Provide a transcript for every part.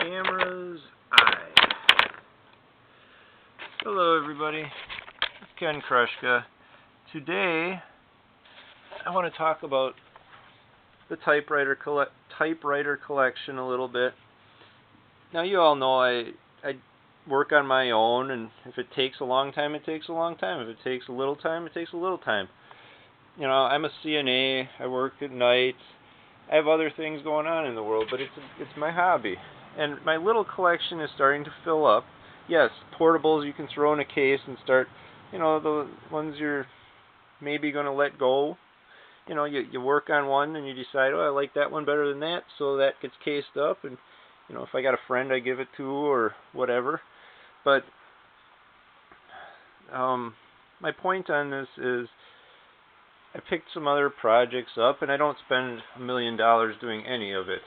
Camera's eye. Hello everybody, it's Ken Krushka. Today I want to talk about the typewriter collection a little bit. Now you all know I work on my own, and if it takes a long time, it takes a long time. If it takes a little time, it takes a little time. You know, I'm a CNA, I work at night, I have other things going on in the world, but it's my hobby. And my little collection is starting to fill up. Yes, portables you can throw in a case and start, you know, the ones you're maybe going to let go. You know, you work on one and you decide, oh, I like that one better than that, so that gets cased up, and, you know, if I got a friend I give it to or whatever. But my point on this is I picked some other projects up, and I don't spend $1 million doing any of it.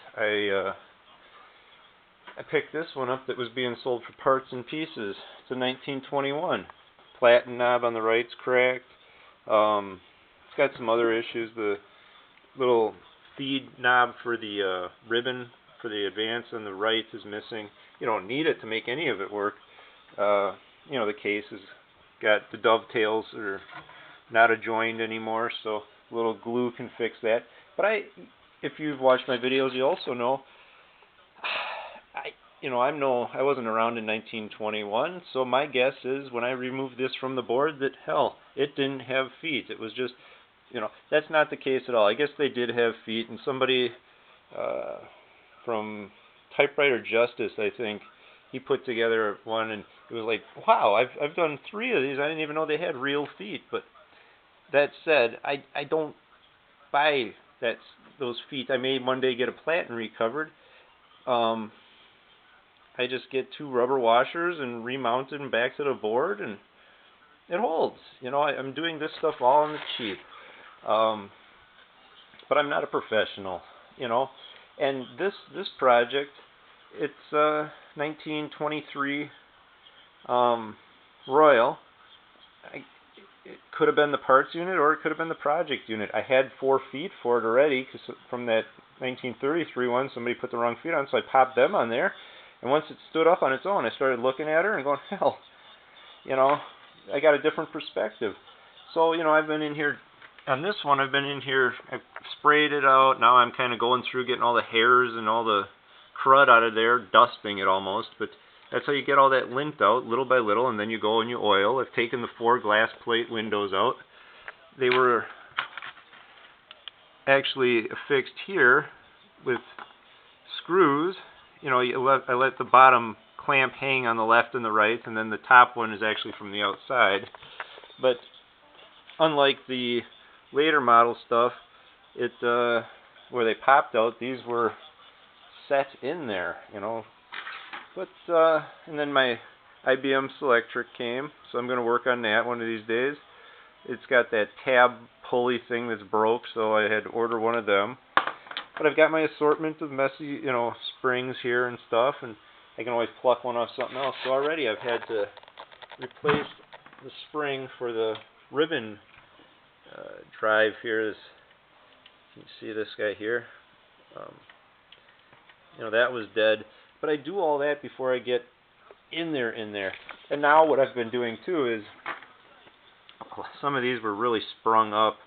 I picked this one up that was being sold for parts and pieces. It's a 1921. Platen knob on the right's cracked. It's got some other issues. The little feed knob for the ribbon for the advance on the right is missing. You don't need it to make any of it work. You know, the case has got the dovetails that are not adjoined anymore, so a little glue can fix that. But if you've watched my videos, you also know I wasn't around in 1921, so my guess is when I removed this from the board that, hell, it didn't have feet. It was just, you know, that's not the case at all. I guess they did have feet, and somebody from Typewriter Justice, I think, he put together one, and it was like, wow, I've done 3 of these. I didn't even know they had real feet. But that said, I don't buy those feet. I may one day get a platen recovered. I just get 2 rubber washers and remount them back to the board, and it holds. You know, I'm doing this stuff all on the cheap. But I'm not a professional, you know. And this project, it's 1923 Royal. It could have been the parts unit, or it could have been the project unit. I had 4 feet for it already, because from that 1933 one, somebody put the wrong feet on, so I popped them on there. And once it stood up on its own, I started looking at her and going, hell, you know, I got a different perspective. So, you know, I've been in here, on this one, I've sprayed it out. Now I'm kind of going through, getting all the hairs and all the crud out of there, dusting it almost. But that's how you get all that lint out, little by little, and then you go and you oil. I've taken the 4 glass plate windows out. They were actually affixed here with screws. You know, I let the bottom clamp hang on the left and the right, and then the top one is actually from the outside. But unlike the later model stuff, where they popped out, these were set in there, you know. But and then my IBM Selectric came, so I'm going to work on that one of these days. It's got that tab pulley thing that's broke, so I had to order one of them. But I've got my assortment of messy, you know, springs here and stuff, and I can always pluck one off something else. So already I've had to replace the spring for the ribbon drive here. You see this guy here? You know, that was dead. But I do all that before I get in there. And now what I've been doing too is, some of these were really sprung up,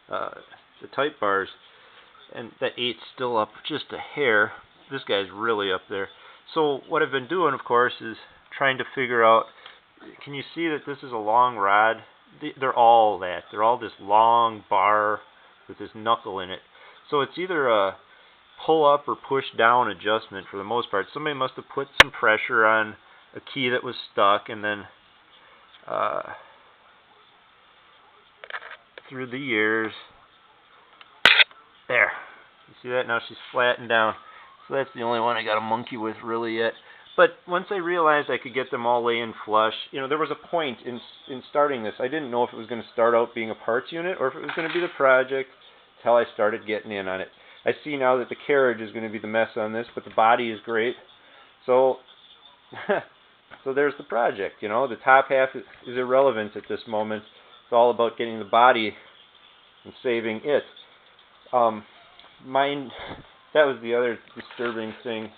the type bars. And that 8's still up just a hair. This guy's really up there. So what I've been doing, of course, is trying to figure out, can you see that this is a long rod? They're all that. They're all this long bar with this knuckle in it. So it's either a pull up or push down adjustment for the most part. Somebody must have put some pressure on a key that was stuck, and then through the years, there. You see that? Now she's flattened down. So that's the only one I got a monkey with really yet. But once I realized I could get them all laying flush, you know, there was a point in starting this. I didn't know if it was going to start out being a parts unit or if it was going to be the project until I started getting in on it. I see now that the carriage is going to be the mess on this, but the body is great. So, so there's the project, you know. The top half is irrelevant at this moment. It's all about getting the body and saving it. That was the other disturbing thing.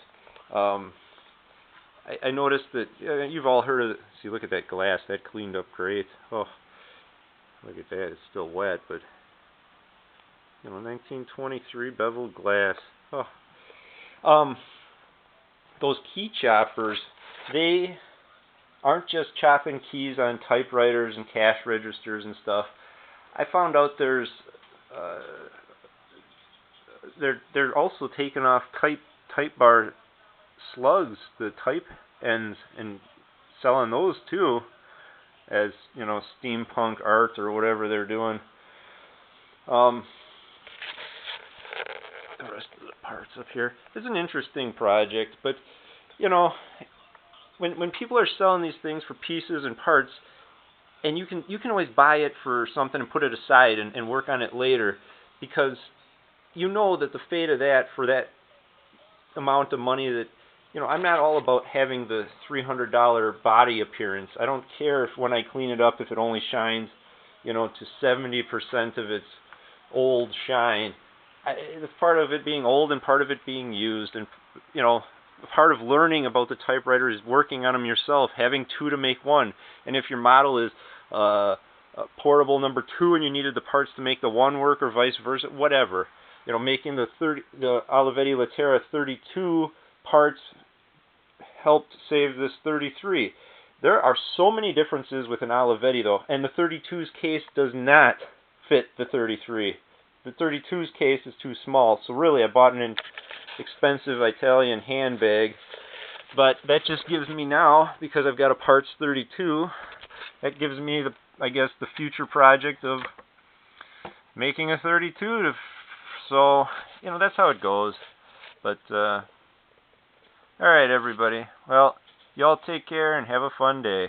I noticed that you've all heard of. See, look at that glass. That cleaned up great. Oh, look at that. It's still wet, but 1923 beveled glass. Oh, those key choppers. They aren't just chopping keys on typewriters and cash registers and stuff. I found out they're also taking off type bar slugs, the type ends, and selling those too as, steampunk art or whatever they're doing. The rest of the parts up here. It's an interesting project, but when people are selling these things for pieces and parts, and you can always buy it for something and put it aside and work on it later, because that the fate of that for that amount of money, that I'm not all about having the $300 body appearance. I don't care if when I clean it up, if it only shines to 70% of its old shine. It's part of it being old and part of it being used, and part of learning about the typewriter is working on them yourself, having two to make one. And if your model is portable number 2 and you needed the parts to make the one work, or vice versa, whatever. Making the Olivetti Latera 32 parts helped save this 33. There are so many differences with an Olivetti though, and the 32's case does not fit the 33. The 32's case is too small, so really I bought an expensive Italian handbag, but that just gives me now, because I've got a parts 32, that gives me the future project of making a 32 so that's how it goes. But alright everybody, well, y'all take care and have a fun day.